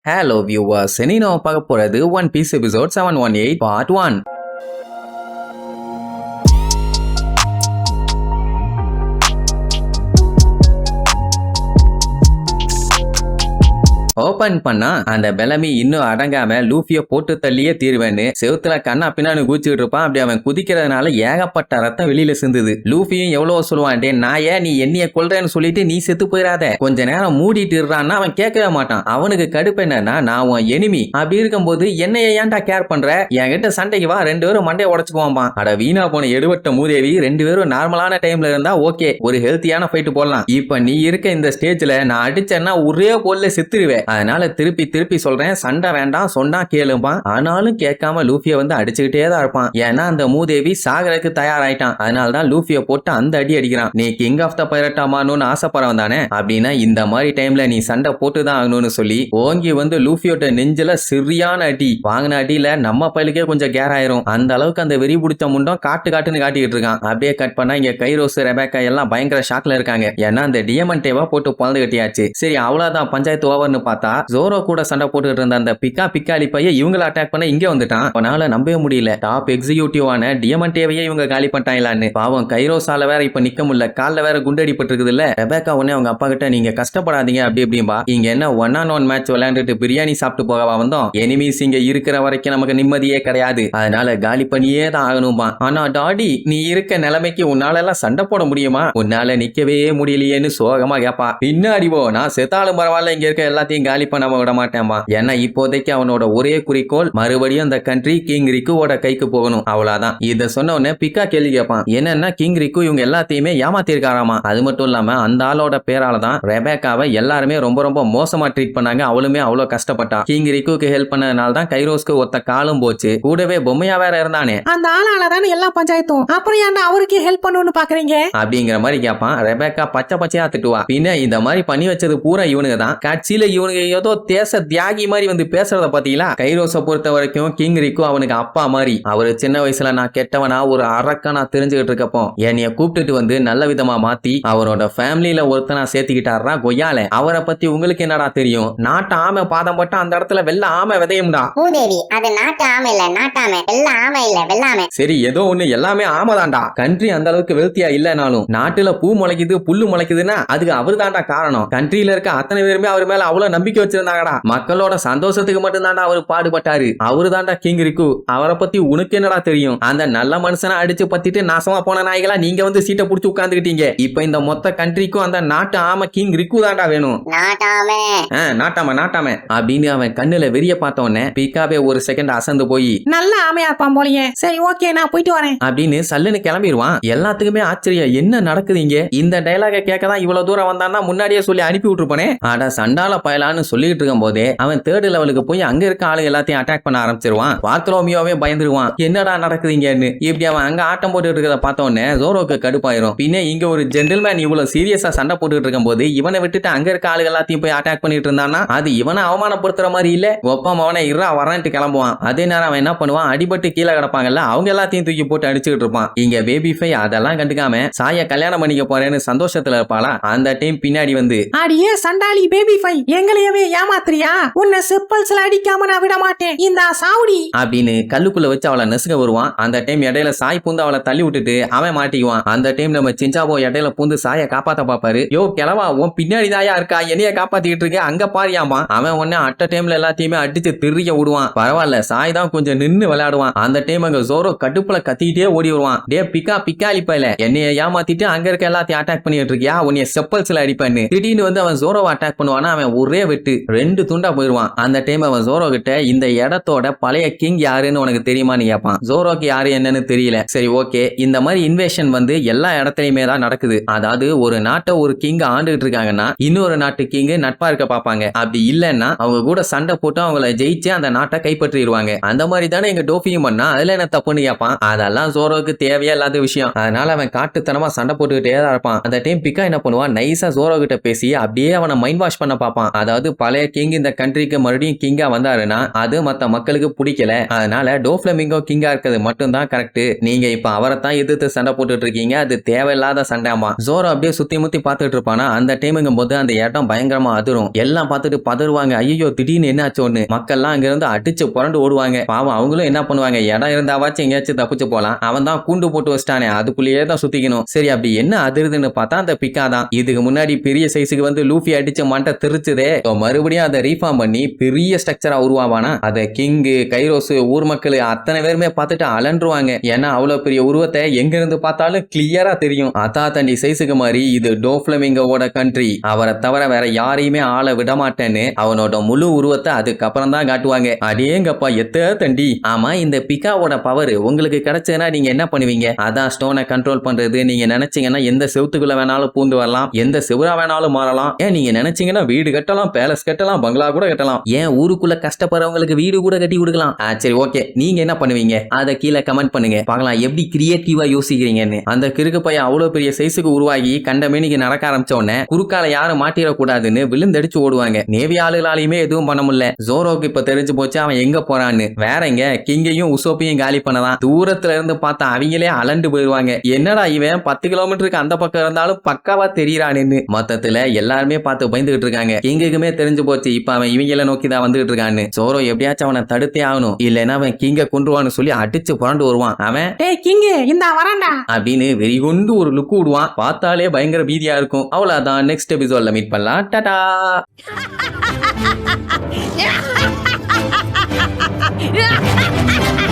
Hello viewers, இனி நம்ம பார்க்க போறது One Piece episode 718 part 1. Open பண்ணா அந்த பெலமி இன்னும் அடங்காம லூஃபிய போட்டு தள்ளியே தீர்வேன்னு செவுத்துல கண்ணா பின்னான்னு கூச்சிட்டு இருப்பான். அப்படி அவன் குதிக்கிறதுனால ஏகப்பட்ட ரத்தம் வெளியில சிந்துது. லூஃபியும் எவ்வளவு சொல்லுவான், நான் ஏன் நீ என்னைய கொல்றேன்னு சொல்லிட்டு நீ செத்து போயிடாத, கொஞ்ச நேரம் மூடிட்டு இருறான்னா அவன் கேட்கவே மாட்டான். அவனுக்கு கடுப்பு என்னன்னா, நான் உன் எனிமி, அப்படி இருக்கும்போது என்னைய ஏன்டா கேர் பண்ற, என்கிட்ட சண்டைக்கு வா, ரெண்டு பேரும் மண்டையை உடச்சுக்குவான். அட வீணா போன எடுவட்ட மூதேவி, ரெண்டு பேரும் நார்மலான டைம்ல இருந்தா ஓகே, ஒரு ஹெல்த்தியான ஃபைட் போடலாம். இப்ப நீ இருக்க இந்த ஸ்டேஜ்ல நான் அடிச்சேன்னா ஒரே போல்ல செத்துருவேன். அதனால திருப்பி சொல்றேன், சண்டை வேண்டாம், சொன்னா கேளுப்பான். ஆனாலும் கேட்காம லூஃபிய வந்து அடிச்சுக்கிட்டே தான் இருப்பான். ஏன்னா அந்த மூதேவி சாகரக்கு தயாராயிட்டான். அதனாலதான் லூஃபிய போட்டு அந்த அடி அடிக்கிறான். நீ கிங் ஆஃப் த பைரட் ஆமான்னு ஆசைப்படுறவன் தானே, அப்படின்னா இந்த மாதிரி டைம்ல நீ சண்டை போட்டுதான் ஆகணும்னு சொல்லி ஓங்கி வந்து லூஃபியோட நெஞ்சில சரியான அடி வாங்கின அடியில நம்ம பையலுக்கே கொஞ்சம் கேர் ஆயிரும். அந்த அளவுக்கு அந்த வெறி பிடிச்ச முண்டம் காட்டுன்னு காட்டிட்டு இருக்கான். அப்படியே கட் பண்ணா இங்க கைரோஸ் ரெபேக்கா எல்லாம் பயங்கர ஷாக்ல இருக்காங்க. ஏன்னா அந்த டியமண்டேவா போட்டு பொழந்து கட்டியாச்சு. சரி அவ்வளவுதான், பஞ்சாயத்து ஓவர்னு பார்த்தா ஜோரோ கூட சண்டை போட்டுட்டு இருந்த அந்த பிக்காளி பையன் இவங்களை அட்டாக் பண்ண இங்க வந்துட்டான். அவனால நம்பவே முடியல, டாப் எக்ஸிக்யூட்டிவான டியமண்டேவையே இவங்க காலி பண்ணிட்டாங்களான்னு. பாவம் கைரோஸால வேற இப்ப நிக்க முடியல, கால்ல வேற குண்டடிப்பட்டு இருக்குதுல்ல. ரெபேக்கா உடனே அவங்க அப்பா கிட்ட, நீங்க கஷ்டப்படாதீங்க அப்படி இப்படிம்பா, இங்க என்ன 1-on-1 மேட்ச் விளையாண்டுட்டு பிரியாணி சாப்பிட்டு போகவா வந்தோம், எனிமீஸ் இங்க இருக்கிற வரைக்கும் நமக்கு நிம்மதியே கிடையாது, அதனால காலி பண்ணியே தான் ஆகணும்பா. ஆனா டாடி, நீ இருக்க நிலைமைக்கு உன்னால எல்லாம் சண்டை போட முடியுமா, உன்னால நிக்கவே முடியலையேன்னு சோகமா கேப்பா. பின்னாடி போ, நான் செத்தாலும் பரவாயில்ல, இங்க இருக்க எல்லாத்தையும் காலி பண்ண விட மாட்டேன்பா. ஏன்னா இப்போதைக்கு அவனோட ஒரே குறிக்கோள் மறுபடியும் அந்த கண்ட்ரி கிங் ரிக்குவோட கைக்கு போகணும், அவ்வளவுதான். இத சொன்ன உடனே பிக்கா கேள்வி கேட்பான், என்னன்னா கிங் ரிக்கு இவங்க எல்லாத்தையுமே ஏமாத்திருக்காராமா. அது மட்டும் இல்லாம அந்த ஆளோட பேரால தான் ரெபேக்காவை எல்லாருமே ரொம்ப மோசமா ட்ரீட் பண்ணாங்க, அவளுமே அவ்வளவு கஷ்டப்பட்டா. கிங் ரிக்குக்கு ஹெல்ப் பண்ணதுனால தான் கைரோஸ்க்கு ஒத்த காலும் போச்சு, கூடவே பொம்மையா வேற இருந்தானே, அந்த ஆளால தானே எல்லா பஞ்சாயத்தும், அப்புறம் ஏன்டா அவருக்கு ஹெல்ப் பண்ணணும்னு பாக்குறீங்க அப்படிங்கிற மாதிரி கேட்பான். ரெபேக்கா பச்சையா திட்டுவா. பின்ன இந்த மாதிரி பண்ணி வச்சது பூரா இவனுங்க தான். கட்சியில இவனுங்க ஏதோ தேச தியாகி மாதிரி வந்து பேசுறத பாத்தீங்களா. கைரோஸ பொறுத்த வரைக்கும் கிங் ரிக்கு அவனுக்கு அப்பா மாதிரி. அவரு சின்ன வயசுல நான் கெட்டவனா ஒரு அரக்கனா தெரிஞ்சுக்கிட்டு இருக்கப்போ என்னைய கூப்பிட்டுட்டு வந்து நல்ல விதமா மாத்தி அவரோட ஃபேமிலியில ஒருத்தனா சேர்த்துக்கிட்டாரா கொய்யால. அவரை பத்தி உங்களுக்கு என்னடா தெரியும், நாட்டு ஆமை பாதம் பட்டா அந்த இடத்துல வெள்ள ஆமை விதையும்டா. பூதேவி, அது நாட்டு ஆமை இல்ல, நாட்டாமை, வெள்ள ஆமை இல்ல, வெள்ளாமை. சரி ஏதோ ஒண்ணு, எல்லாமே ஆமைதான்டா. கண்ட்ரி அந்த அளவுக்கு வெல்த்தியா இல்லனாலும் நாட்டுல பூ முளைக்குது புல்லு முளைக்குதுன்னா அதுக்கு அவரு தான்டா காரணம். கண்ட்ரியில இருக்க அத்தனை பேருமே அவர் மேல அவ்வளவு நம்பிக்கை வச்சிருந்தாங்கடா. மக்களோட சந்தோஷத்துக்கு மட்டும் தாண்டா அவரு பாடுபட்டாரு. அவரு தாண்டா கிங் ரிக்கு. அவரை பத்தி உனக்கு என்னடா தெரியும், அந்த நல்ல மனுஷனை அடிச்சு பத்திட்டு நாசமா போன நாய்களா நீங்க வந்து சீட்டை புடிச்சு உட்கார்ந்துக்கிட்டீங்க. இப்ப இந்த மொத்த கண்ட்ரிக்கும் அந்த நாட்டு ஆமை கிங் ரிக்கு தாண்டா வேணும். நாட்டாம அப்படின்னு அவன் கண்ணுல வெறிய பார்த்த உடனே பிக்காவே ஒரு செகண்ட் அசந்து போய், நல்ல ஆமையா இருப்பான் போலயே, சரி ஓகே நான் போயிட்டு வரேன் அப்படின்னு சல்லுன்னு கிளம்பிடுவான். எல்லாத்துக்குமே ஆச்சரியம், என்ன நடக்குது இங்க, இந்த டைலாக கேட்கதான் இவ்வளவு தூரம் வந்தான்னா முன்னாடியே சொல்லி அனுப்பி விட்டுருப்பானே. ஆடா சண்டால பயலான்னு சொல்லிட்டு இருக்கும் போதே அவன் தேர்ட் லெவலுக்கு போய் அங்க இருக்க ஆளு எல்லாத்தையும் அட்டாக் பண்ண ஆரம்பிச்சிருவான். பார்த்ரோமியோவே பயந்துருவான், என்னடா நடக்குதுங்கன்னு. இப்படி அவன் அங்க ஆட்டம் போட்டு இருக்கிறத பார்த்த உடனே ஜோரோக்கு கடுப்பாயிரும். பின்ன இங்க ஒரு ஜென்டில்மேன் இவ்வளவு சீரியஸா சண்டை போட்டுட்டு இருக்கும் போது இவனை விட்டுட்டு அங்க இருக்க ஆளு எல்லாத்தையும் போய் அட்டாக் பண்ணிட்டு இருந்தான்னா அது இவனை அவமானப்படுத்துற மாதிரி இல்ல. ஒப்பம் அவனை இருறா வரன்ட்டு கிளம்புவான். அதே நேரம் அவன் என்ன பண்ணுவான், அடிபட்டு கீழே கிடப்பாங்கல்ல அவங்க எல்லாத்தையும் தூக்கி போட்டு அடிச்சுட்டு இருப்பான். இங்க பேபி ஃபை அதெல்லாம் கண்டுக்காம சாய கல்யாணம் பண்ணிக்க போறேன்னு சந்தோஷத்துல இருப்பாளா. அந்த டைம் பின்னாடி வந்து, அடியே சண்டாளி பேபி ஃபை, எங்களையவே ஏமாத்திரியா, உன்னை செப்பல்ஸ்ல அடிக்காம நான் விட மாட்டேன், இந்த சாவுடி அப்படின்னு கல்லுக்குள்ள வச்சு அவளை நெசுக வருவான். அந்த டைம் இடையில சாய் பூந்து அவளை தள்ளி விட்டுட்டு அவன் மாட்டிக்குவான். அந்த டைம் நம்ம சிஞ்சாபோ இடையில பூந்து சாய காப்பாத்த பாப்பாரு. யோ கிளவா, உன் பின்னாடி தாயா இருக்கா, என்னைய காப்பாத்திக்கிட்டு இருக்க, அங்க பாரியாமா. அவன் உடனே அட்ட டைம்ல எல்லாத்தையுமே அடிச்சு திரிய விடுவான். பரவாயில்ல, சாய் தான் கொஞ்சம் நின்னு விளையாடுவான். அந்த டைம் அங்க ஜோரோ கடுப்புல கத்திக்கிட்டே ஓடி வருவான். டே பிக்காளி பையல, என்னைய ஏமாத்திட்டு அங்க இருக்க எல்லாத்தையும் அட்டாக் பண்ணிட்டு இருக்கியா, உன்னைய செப்பல்ஸ்ல அடிப்பான்னு திடீர்னு வந்து அவன் ஜோரோவை அட்டாக் பண்ணுவானா. அவன் ஒரே வெட்டு 2 துண்டா போயிருவான். அந்த டைம் அவன் ஜோரோ கிட்ட, இந்த இடத்தோட பழைய கிங் யாருன்னு உனக்கு தெரியுமான்னு கேட்பான். ஜோரோக்கு யாரு என்னன்னு தெரியல. சரி ஓகே, இந்த மாதிரி இன்வேஷன் வந்து எல்லா இடத்துலயுமே தான் நடக்குது. அதாவது ஒரு நாட்டை ஒரு கிங் ஆண்டுகிட்டு இருக்காங்கன்னா இன்னொரு நாட்டு கிங் நட்பா இருக்க பாப்பாங்க. அப்படி இல்லன்னா அவங்க கூட சண்டை போட்டு அவங்கள ஜெயிச்சு அந்த நாட்டை கைப்பற்றிடுவாங்க. அந்த மாதிரி தானே எங்க டோஃபியும் பண்ணா, அதுல என்ன தப்புன்னு கேட்பான். அதெல்லாம் ஜோரோக்கு தேவையா இல்லாத விஷயம். அதனால அவன் காட்டுத்தனமா சண்டை போட்டுக்கிட்டே தான் இருப்பான். அந்த டைம் பிக்கா என்ன பண்ணுவான், நைஸா ஜோரோ கிட்ட பேசி அப்படியே அவனை மைண்ட் வாஷ் பண்ண பாப்பான். அதாவது அதாவது பழைய கிங் இந்த கண்ட்ரிக்கு மறுபடியும் கிங்கா வந்தாருன்னா அது மத்த மக்களுக்கு பிடிக்கல. அதனால டோஃப்ளமிங்கோ கிங்கா இருக்கிறது மட்டும்தான் கரெக்ட். நீங்க இப்ப அவரை தான் எதிர்த்து சண்டை போட்டுட்டு இருக்கீங்க. அது தேவையில்லாத சண்டையாமா. ஜோரோ அப்படியே சுத்தி முத்தி பாத்துட்டு இருப்பானா. அந்த டைமுங்கும் போது அந்த இடம் பயங்கரமா அதிரும். எல்லாம் பார்த்துட்டு பதறுவாங்க. ஐயோ திடீர்னு என்ன ஆச்சோன்னு. மக்கள்லாம் அங்க இருந்து அடிச்சு புரண்டு ஓடுவாங்க. பாவம் அவங்களும் என்ன பண்ணுவாங்க, இடம் இருந்தாவாச்சும் எங்கேயாச்சும் தப்பிச்சு போலாம். அவன் தான் கூண்டு போட்டு வச்சிட்டானே, அதுக்குள்ளேயே தான் சுத்திக்கணும். சரி அப்படி என்ன அதிருதுன்னு பார்த்தா அந்த பிக்கா தான். இதுக்கு முன்னாடி பெரிய சைஸுக்கு வந்து லூஃபி அடிச்ச மண்டை தெரிச்சுதே. மறுபடியும் அதை ரீஃபார்ம் பண்ணி பெரிய ஸ்ட்ரக்சரா உருவாவானா. அதை கிங்கு கைரோஸ் ஊர் மக்கள் அத்தனை பேருமே பார்த்துட்டு அலன்றுவாங்க. ஏன்னா அவ்வளவு பெரிய உருவத்தை எங்க இருந்து பார்த்தாலும் கிளியரா தெரியும். அதா தண்டி சைஸுக்கு மாதிரி இது டோஃப்ளமிங்கோட கண்ட்ரி. அவரை தவிர வேற யாரையுமே ஆள விட மாட்டேன்னு அவனோட முழு உருவத்தை அதுக்கப்புறம் தான் காட்டுவாங்க. அடேங்கப்பா எத்த தண்டி. ஆமா இந்த பிகாவோட பவர் உங்களுக்கு கிடைச்சதுன்னா நீங்க என்ன பண்ணுவீங்க? அதான் ஸ்டோனை கண்ட்ரோல் பண்றது. நீங்க நினைச்சீங்கன்னா எந்த செவுத்துக்குள்ள வேணாலும் பூந்து வரலாம், எந்த செவுரா வேணாலும் மாறலாம். ஏன் நீங்க நினைச்சீங்கன்னா வீடு கட்டலாம், பேலஸ் கட்டலாம், பங்களா கூட கட்டலாம். ஏன் ஊருக்குள்ள கஷ்டப்படுறவங்களுக்கு வீடு கூட கட்டி கொடுக்கலாம். சரி ஓகே, நீங்க என்ன பண்ணுவீங்க அதை கீழே கமெண்ட் பண்ணுங்க பார்க்கலாம் எப்படி கிரியேட்டிவா யோசிக்கிறீங்கன்னு. அந்த கிறுக்கு பையன் அவ்வளவு பெரிய சைஸுக்கு உருவாகி கண்ட மேனிக்கு நடக்க ஆரம்பிச்ச உடனே குறுக்கால யாரும் மாட்டிடக்கூடாதுன்னு விழுந்தடிச்சு ஓடுவாங்க. நேவி ஆளுகளாலையுமே எதுவும் பண்ண முடியல. ஜோரோக்கு இப்ப தெரிஞ்சு போச்சு அவன் எங்க போறான்னு. வேற எங்க கிங்கையும் உசோப்பையும் காலி பண்ணதான். தூரத்துல இருந்து பார்த்தா அவங்களே அலண்டு போயிருவாங்க. என்னடா இவன் 10 கிலோமீட்டருக்கு அந்த பக்கம் இருந்தாலும் பக்காவா தெரியறான்னு. மொத்தத்துல எல்லாருமே பார்த்து பயந்துகிட்டு இருக்காங்க. கிங்குக்குமே தெரிஞ்சு போச்சு இப்ப அவன் இவங்கள நோக்கி தான் வந்துகிட்டு இருக்கான்னு. ஜோரோ எப்படியாச்சும் அவனை தடுத்தே ஆகணும், இல்லைன்னா அவன் கிங்க கொண்டுருவான்னு சொல்லி அடிச்சு புரண்டு வருவான். அவன் டேய் கிங்கு இந்த வரண்டா அப்படின்னு வெறி கொண்டு ஒரு லுக்கு விடுவான். பார்த்தாலே பயங்கர பீதியா இருக்கும். அவ்வளவுதான், நெக்ஸ்ட் எபிசோட்ல மீட் பண்ணலாம். டாடா. Yeah!